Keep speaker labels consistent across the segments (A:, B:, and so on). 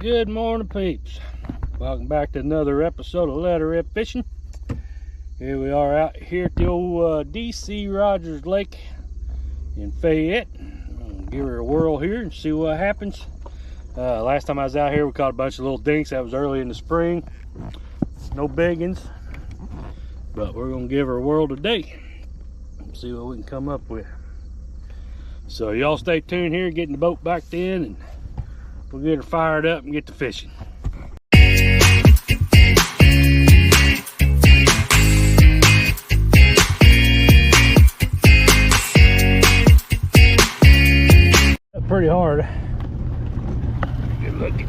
A: Good morning, peeps. Welcome back to another episode of Let Her Rip Fishing. Here we are out here at the old D.C. Rogers Lake in Fayette. I'm gonna give her a whirl here and see what happens. Last time I was out here, we caught a bunch of little dinks. That was early in the spring. No big ones, but we're gonna give her a whirl today and see what we can come up with. So y'all stay tuned here, getting the boat backed in, and we'll get her fired up and get to fishing. Pretty hard. Good looking.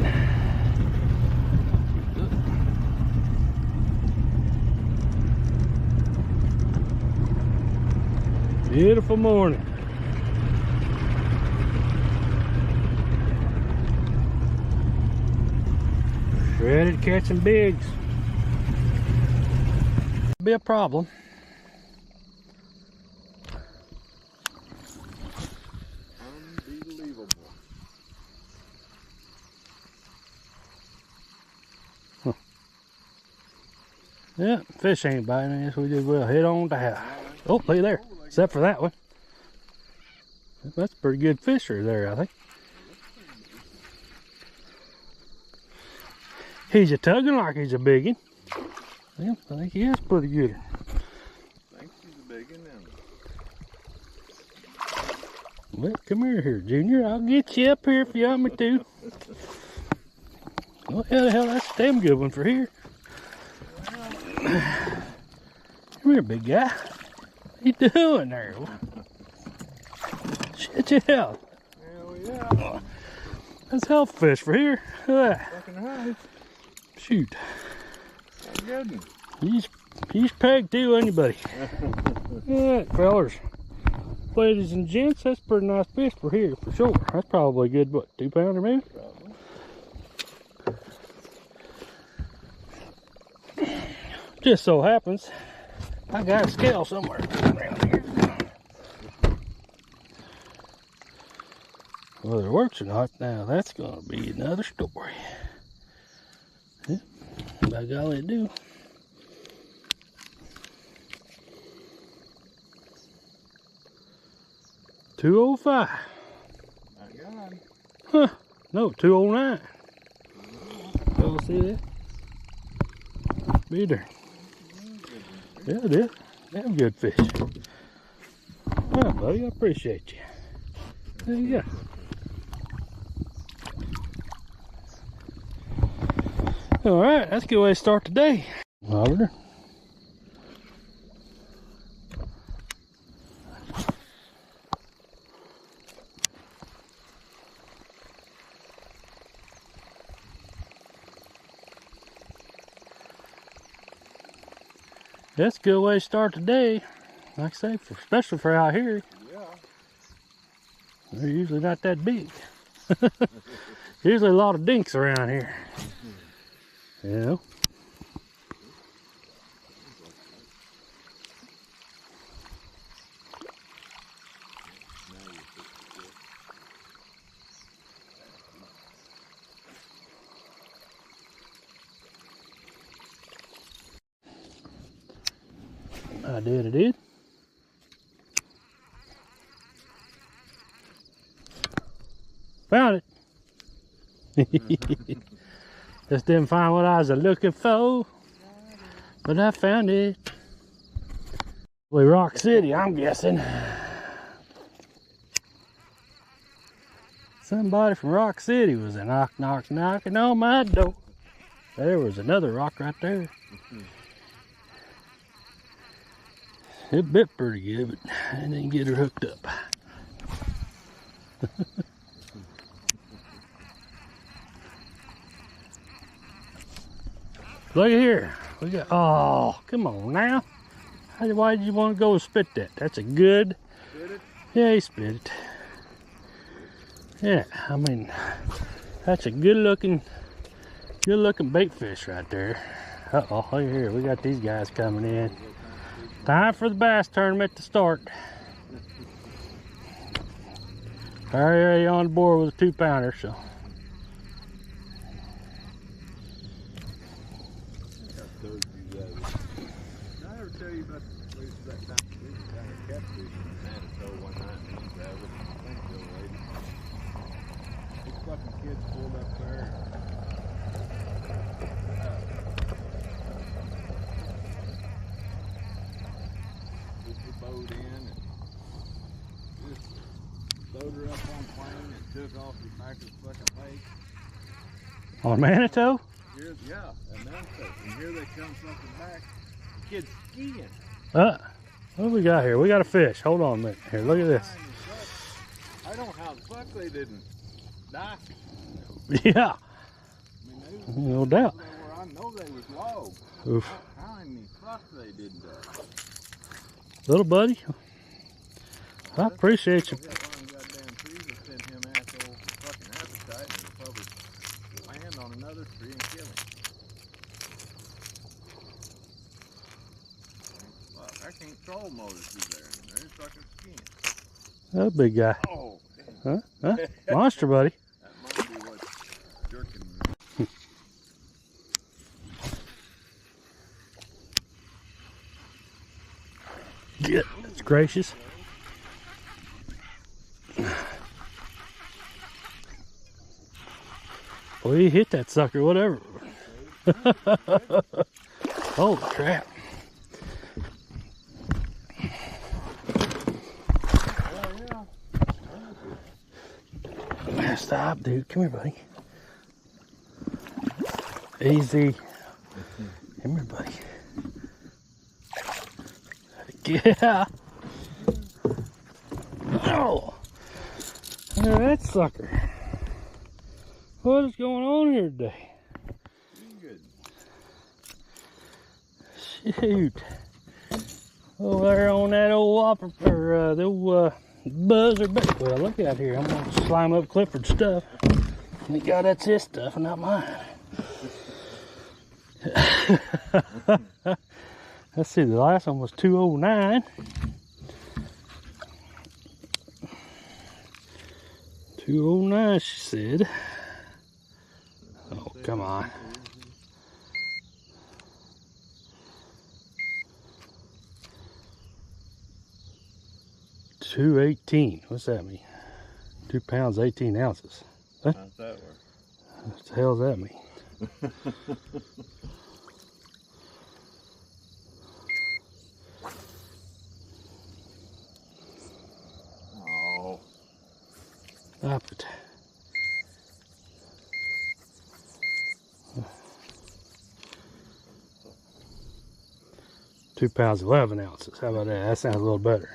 A: Beautiful morning. Ready to catch some bigs. Be a problem.
B: Unbelievable.
A: Huh. Yeah, fish ain't biting. I guess we did well. Hit on down. Oh, look there. Except for that one. That's a pretty good fisher there, I think. He's a tugging like he's a biggin. Yeah, I think he is pretty good.
B: I think he's a biggin now.
A: Well, come here, Junior. I'll get you up here if you want me to. Well, the hell, that's a damn good one for here. Come here, big guy. What you doing there? Shit, yeah.
B: Hell yeah.
A: That's health fish for here. Look at that.
B: Fucking high.
A: Shoot.
B: That's a good one.
A: He's pegged too, ain't he, buddy? Alright, fellers. Ladies and gents, that's a pretty nice fish for here, for sure. That's probably a good, what, 2 pounder maybe?
B: Probably.
A: Just so happens, I got a scale somewhere around here. Whether it works or not, now that's going to be another story. Yeah, by golly, it do. $205.
B: My God.
A: Huh? No, $209. Y'all see that? Be there. Yeah, it is. Damn good fish. Yeah, buddy, I appreciate you. There you go. All right, that's a good way to start the day. Robert. That's a good way to start the day. Like I say, especially for out here.
B: Yeah.
A: They're usually not that big. Usually a lot of dinks around here. You know? I did. Found it. Just didn't find what I was looking for, but I found it. Probably Rock City, I'm guessing. Somebody from Rock City was a knocking on my door. There was another rock right there. It bit pretty good, but I didn't get her hooked up. Look at here. We got, oh, come on now. Why did you want to go and spit that? That's a good.
B: Spit it?
A: Yeah, he spit it. Yeah, I mean, that's a good looking bait fish right there. Uh-oh, look here. We got these guys coming in. Time for the bass tournament to start. Already on board with a 2-pounder, so
B: took off his back of the fucking lake.
A: On Manitou?
B: Here's, yeah, and here they come fucking back. Kids skiing.
A: What do we got here? We got a fish. Hold on a minute. Here, look at this.
B: I don't know how the fuck they didn't die.
A: Yeah,
B: I mean,
A: no doubt.
B: I know they was low.
A: Oof.
B: How in the fuck they didn't die?
A: Little buddy, I appreciate you.
B: Goddamn trees that sent him asshole fucking appetite and probably land on another tree and kill him. Fuck, I can't troll motors through there. They're fucking skiing.
A: That big guy.
B: Oh,
A: Huh? Huh? Monster, buddy.
B: that might be what's jerking me.
A: It's gracious. Well, you hit that sucker, whatever. Holy crap. Stop, dude. Come here, buddy. Easy. Come here, buddy. Yeah. Oh. Look at that sucker. What is going on here today?
B: Good.
A: Shoot. Over there on that old whopper, or the old buzzer. Well, look out here. I'm going to slime up Clifford's stuff. Thank God that's his stuff and not mine. Let's see, the last one was 209. 209, she said. Oh, come on. $2.18. What's that mean? 2 pounds, 18 ounces. Huh?
B: How's that work?
A: What the hell does that mean?
B: Oh.
A: Stop it. £2, 11 ounces. How about that? That sounds a little better.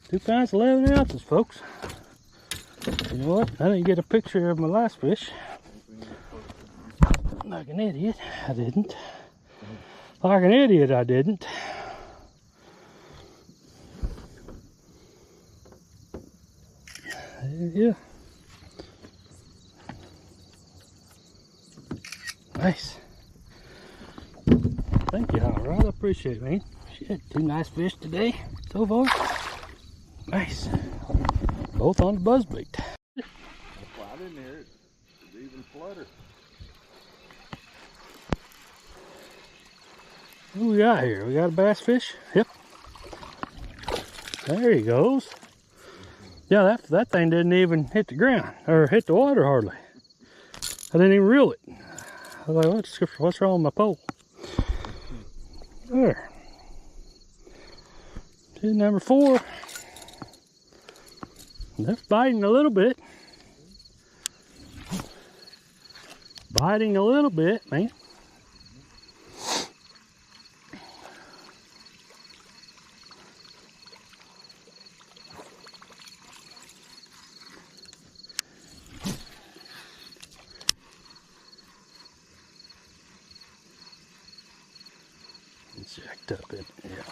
A: 2 pounds, 11 ounces, folks. You know what? I didn't get a picture of my last fish. Like an idiot, I didn't. Like an idiot, I didn't. Yeah. Nice. Thank you, Hot Rod. I appreciate it, man. Shit, 2 nice fish today so far. Nice. Both on the buzzbait.
B: Well, I didn't hear it. It even flutter.
A: What do we got here? We got a bass fish? Yep. There he goes. Yeah, that thing didn't even hit the ground or hit the water hardly. I didn't even reel it. I was like, what's wrong with my pole? There. Here's number 4. That's biting a little bit. Biting a little bit, man. It's jacked up, isn't it? Yeah.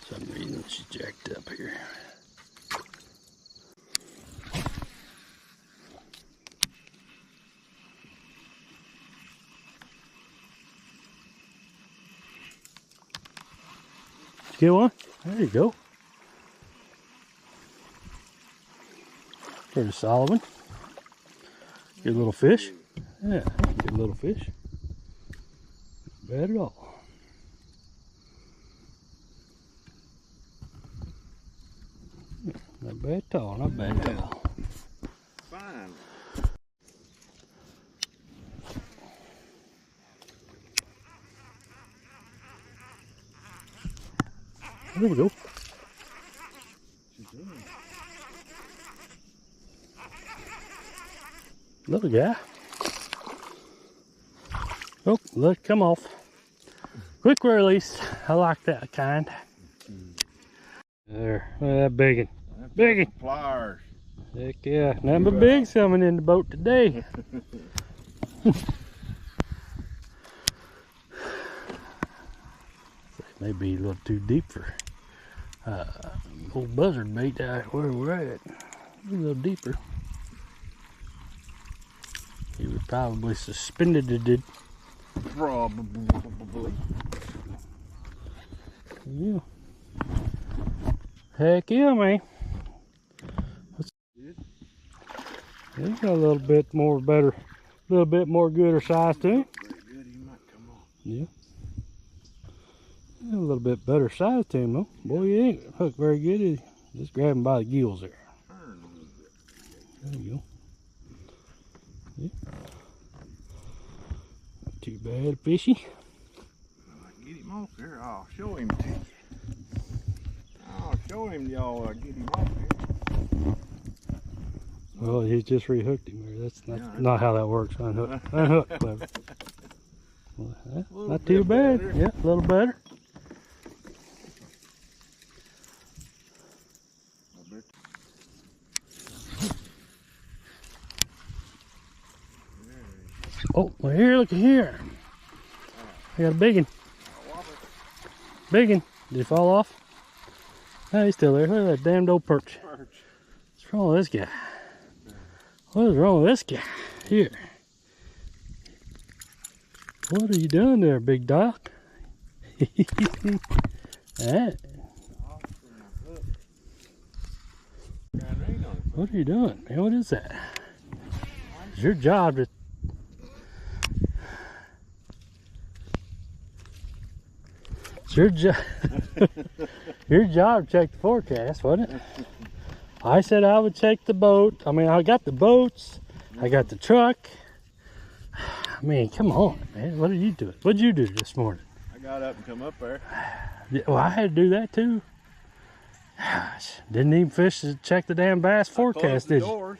A: For some reason she's jacked up here. Did you get one? There you go. There's a solid one. Good little fish. Yeah, good little fish. Not bad at all. Not bad at all, not bad at all.
B: Fine.
A: There we go. Little guy. Oh, look, come off. Quick release. I like that kind. There, look at that biggin. Biggin.
B: Pliers.
A: Heck yeah, nothing but bigs coming in the boat today. Maybe a little too deep for old buzzard bait out where we're at. A little deeper. He was probably suspended it.
B: Probably.
A: Yeah. Heck yeah, man. He's got a little bit more better, a little bit more gooder size to him.
B: Good, he might come off.
A: Yeah. A little bit better size to him though. Boy, he ain't hooked very good, is he? Just grab him by the gills there.
B: Turn a little bit.
A: There you go. Yeah. Not too bad, fishy.
B: Get him off here. I'll show him to you. I'll show him y'all. Get him off here.
A: Well, he just rehooked him there. That's not,
B: Yeah,
A: not how that works. Unhook. Unhook, clever. Well, not too bad.
B: better.
A: Yeah, a little better. Oh, well here, look at here. I got a big one. Big one. Did he fall off? No, he's still there. Look at that damned old perch. What's wrong with this guy? What is wrong with this guy? Here. What are you doing there, big dog? That. What are you doing, man? What is that? It's your job to... It's your job. Your job to check the forecast, wasn't it? I said I would check the boat. I mean, I got the boats. I got the truck. I mean, come on, man. What are you doing? What did you do this morning?
B: I got up and come up there.
A: Yeah, well, I had to do that too. Gosh, didn't even fish to check the damn bass forecast, did you?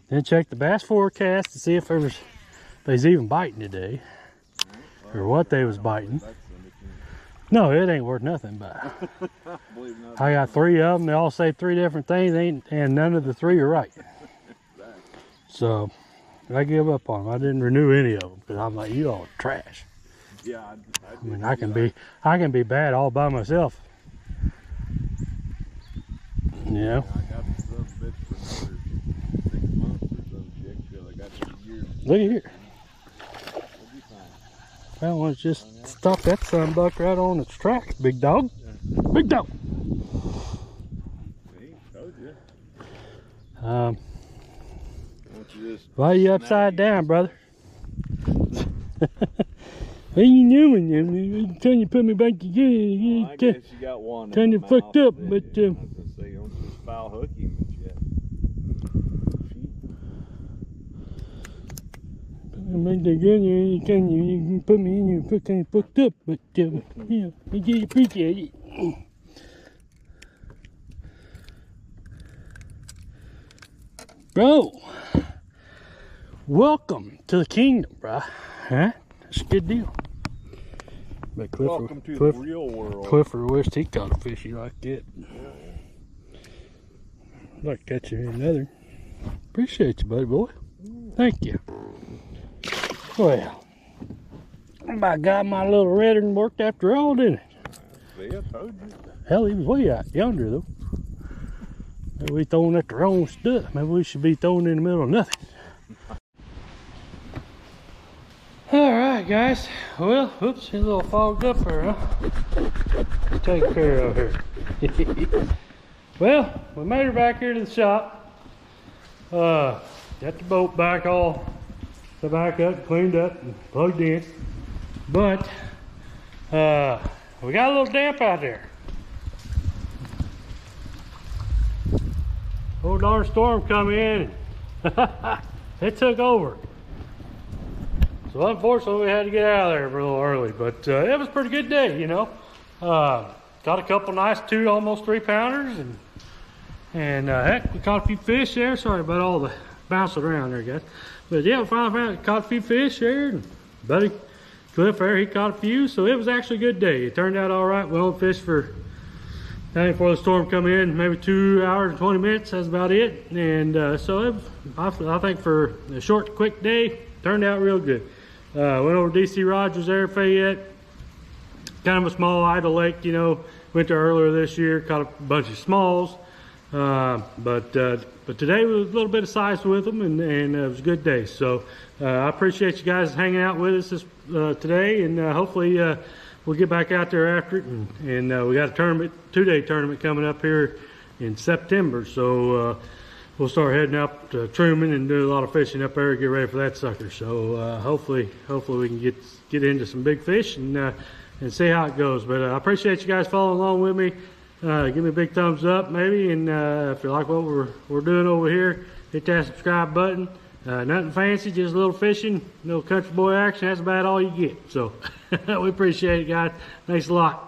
A: Didn't check the bass forecast to see if there was, if they was even biting today, or what they was biting. No, it ain't worth nothing, but I got 3 of them. They all say 3 different things, and none of the 3 are right. So I give up on them. I didn't renew any of them because I'm like, you all trash.
B: Yeah,
A: I mean, I can be bad all by myself. Yeah.
B: I got some bits for another 6 months or some shit till I got 2 years.
A: Look at here.
B: It'll be fine.
A: Well, let's just stop that sunbuck right on its tracks, big dog. Big dog.
B: See, told you.
A: Um,
B: You just
A: why are you upside down, brother? What are you doing? I'm trying to put me back together.
B: I guess you got one.
A: Kind of fucked up, but
B: I was gonna say, don't just foul hook him and shit.
A: I'm back together. You can put me in. You kind of fucked up, but yeah, I do appreciate it. Bro, welcome to the kingdom, bro. Huh? That's a good deal. But
B: Welcome to the real world.
A: Clifford wished he caught a fishy like that. I'd like to catch you another. Appreciate you, buddy boy. Thank you. Well, by God, my little red one worked after all, didn't it?
B: See, I told you.
A: Hell, he was way out yonder, though. Maybe we throwing at the wrong stuff. Maybe we should be throwing in the middle of nothing. Alright, guys. Well, oops, he's a little fogged up here, huh? Take care of her. Well, we made her back here to the shop. Got the boat back all back up, cleaned up, and plugged in. But we got a little damp out there. Old darn storm come in and it took over. So unfortunately we had to get out of there a little early, but it was a pretty good day, you know. Got a couple nice 2, almost 3 pounders, and heck, we caught a few fish there. Sorry about all the bouncing around there, guys. But yeah, finally caught a few fish there. And buddy Cliff there, he caught a few. So it was actually a good day. It turned out all right. We only fished for, I think before the storm come in, maybe 2 hours and 20 minutes. That's about it. And so I think for a short, quick day, turned out real good. Went over to DC Rogers there, Fayette. Kind of a small idle lake, you know. Went there earlier this year, caught a bunch of smalls. But today was a little bit of size with them, and it was a good day. So I appreciate you guys hanging out with us today, and hopefully we'll get back out there after it. And we got a tournament, 2-day tournament coming up here in September. So we'll start heading up to Truman and do a lot of fishing up there, get ready for that sucker. So hopefully we can get into some big fish and see how it goes. But I appreciate you guys following along with me. Give me a big thumbs up maybe, and if you like what we're doing over here, hit that subscribe button. Nothing fancy, just a little fishing, little country boy action. That's about all you get. So we appreciate it, guys. Thanks a lot.